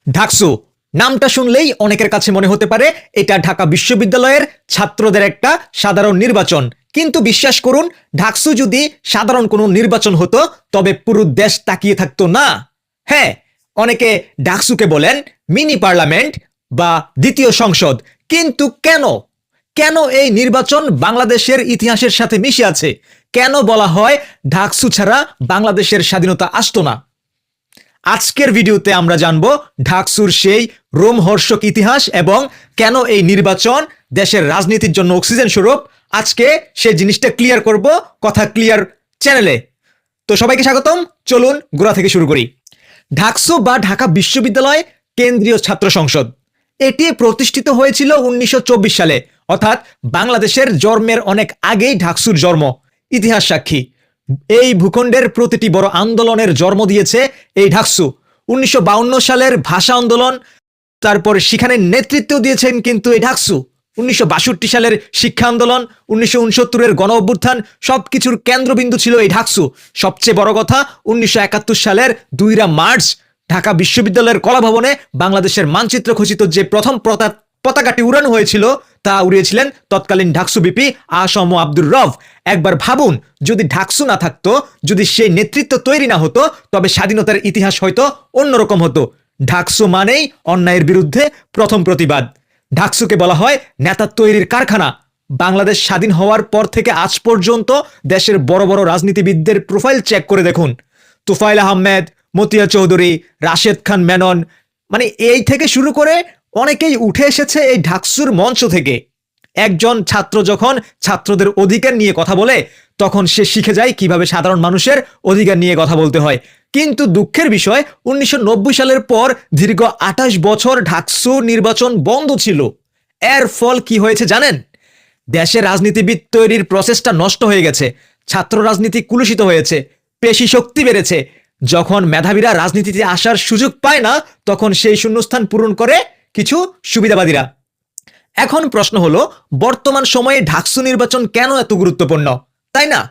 ঢাকসু নামটা শুনলেই অনেকের কাছে মনে হতে পারে এটা ঢাকা বিশ্ববিদ্যালয়ের ছাত্রদের একটা সাধারণ নির্বাচন, কিন্তু বিশ্বাস করুন, ঢাকসু যদি সাধারণ কোনো নির্বাচন হতো তবে পুরো দেশ তাকিয়ে থাকতো না। হ্যাঁ, অনেকে ঢাকসুকে বলেন মিনি পার্লামেন্ট বা দ্বিতীয় সংসদ, কিন্তু কেন কেন এই নির্বাচন বাংলাদেশের ইতিহাসের সাথে মিশে আছে? কেন বলা হয় ঢাকসু ছাড়া বাংলাদেশের স্বাধীনতা আসতো না? আজকের ভিডিওতে আমরা জানব ঢাকসুর সেই রোমহর্ষক ইতিহাস এবং কেন এই নির্বাচন দেশের রাজনীতির জন্য অক্সিজেন স্বরূপ। আজকে সেই জিনিসটা ক্লিয়ার করব কথা ক্লিয়ার চ্যানেলে। তো সবাইকে স্বাগতম, চলুন গোড়া থেকে শুরু করি। ঢাকসু বা ঢাকা বিশ্ববিদ্যালয় কেন্দ্রীয় ছাত্র সংসদ, এটি প্রতিষ্ঠিত হয়েছিল 1924 সালে, অর্থাৎ বাংলাদেশের জন্মের অনেক আগেই ঢাকসুর জন্ম। ইতিহাস সাক্ষী, এই ভূখণ্ডের প্রতিটি বড় আন্দোলনের জন্ম দিয়েছে এই ঢাকসু। 1952 সালের ভাষা আন্দোলন, তারপর সেখানে নেতৃত্ব দিয়েছেন কিন্তু এই ঢাকসু। 1962 সালের শিক্ষা আন্দোলন, 1969-এর গণ অভ্যুত্থান, সবকিছুর কেন্দ্রবিন্দু ছিল এই ঢাকসু। সবচেয়ে বড় কথা, 1971 সালের 2 মার্চ ঢাকা বিশ্ববিদ্যালয়ের কলাভবনে বাংলাদেশের মানচিত্র খচিত যে প্রথম পতাকাটি উড়ানো হয়েছিল তা উড়িয়েছিলেন তৎকালীন ঢাকসু বিপি আসম আব্দুর রব। একবার ভাবুন, যদি ঢাকসু না থাকতো, যদি সেই নেতৃত্ব তৈরি না হতো, তবে স্বাধীনতার ইতিহাস হয়তো অন্যরকম হতো। ঢাকসু মানেই অন্যায়ের বিরুদ্ধে প্রথম প্রতিবাদ। ঢাকসুকে বলা হয় নেতা তৈরির কারখানা। বাংলাদেশ স্বাধীন হওয়ার পর থেকে আজ পর্যন্ত দেশের বড় বড় রাজনীতিবিদদের প্রোফাইল চেক করে দেখুন। তুফাইল আহমেদ, মতিয়া চৌধুরী, রাশেদ খান মেনন, মানে এই থেকে শুরু করে অনেকেই উঠে এসেছে এই ঢাকসুর মঞ্চ থেকে। একজন ছাত্র যখন ছাত্রদের অধিকার নিয়ে কথা বলে, তখন সে শিখে যায় কিভাবে সাধারণ মানুষের অধিকার নিয়ে কথা বলতে হয়। কিন্তু দুঃখের বিষয়, 1990 সালের পর দীর্ঘ 28 বছর ঢাকসু নির্বাচন বন্ধ ছিল। এর ফল কি হয়েছে জানেন? দেশে রাজনীতিবিদ তৈরির প্রসেসটা নষ্ট হয়ে গেছে, ছাত্র রাজনীতি কুলুষিত হয়েছে, পেশি শক্তি বেড়েছে। যখন মেধাবীরা রাজনীতিতে আসার সুযোগ পায় না, তখন সেই শূন্যস্থান পূরণ করে কিছু সুবিধাবাদীরা। এখন প্রশ্ন হলো, বর্তমান সময়ে ঢাকসু নির্বাচন কেন এত গুরুত্বপূর্ণ, তাই না?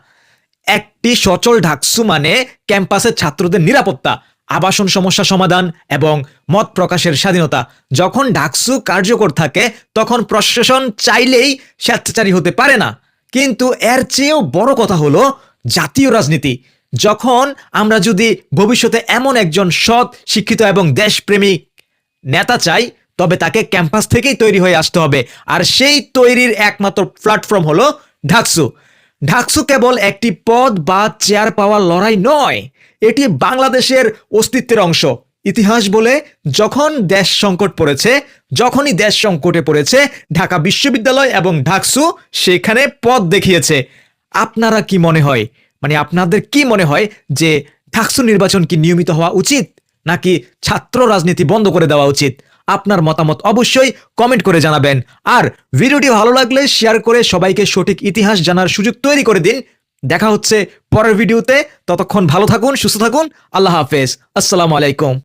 একটি সচল ঢাকসু মানে ক্যাম্পাসের ছাত্রদের নিরাপত্তা, আবাসন সমস্যা সমাধান এবং মত প্রকাশের স্বাধীনতা। যখন ঢাকসু কার্যকর থাকে, তখন প্রশাসন চাইলেই স্বেচ্ছাচারী হতে পারে না। কিন্তু এর চেয়েও বড় কথা হলো জাতীয় রাজনীতি। যখন আমরা যদি ভবিষ্যতে এমন একজন সৎ, শিক্ষিত এবং দেশপ্রেমিক নেতা চাই, তবে তাকে ক্যাম্পাস থেকেই তৈরি হয়ে আসতে হবে। আর সেই তৈরির একমাত্র প্ল্যাটফর্ম হলো ঢাকসু। ঢাকসু কেবল একটি পদ বা চেয়ার পাওয়ার লড়াই নয়, এটি বাংলাদেশের অস্তিত্বের অংশ। ইতিহাস বলে, যখন দেশ সংকট পড়েছে, যখনই দেশ সংকটে পড়েছে, ঢাকা বিশ্ববিদ্যালয় এবং ঢাকসু সেখানে পথ দেখিয়েছে। আপনারা কি মনে হয়, আপনাদের কি মনে হয় যে ঢাকসু নির্বাচন কি নিয়মিত হওয়া উচিত, নাকি ছাত্র রাজনীতি বন্ধ করে দেওয়া উচিত? আপনার মতামত অবশ্যই কমেন্ট করে জানাবেন। আর ভিডিওটি ভালো লাগলে শেয়ার করে সবাইকে সঠিক ইতিহাস জানার সুযোগ তৈরি করে দিন। দেখা হচ্ছে পরের ভিডিওতে। ততক্ষণ ভালো থাকুন, সুস্থ থাকুন। আল্লাহ হাফেজ। আসসালামু আলাইকুম।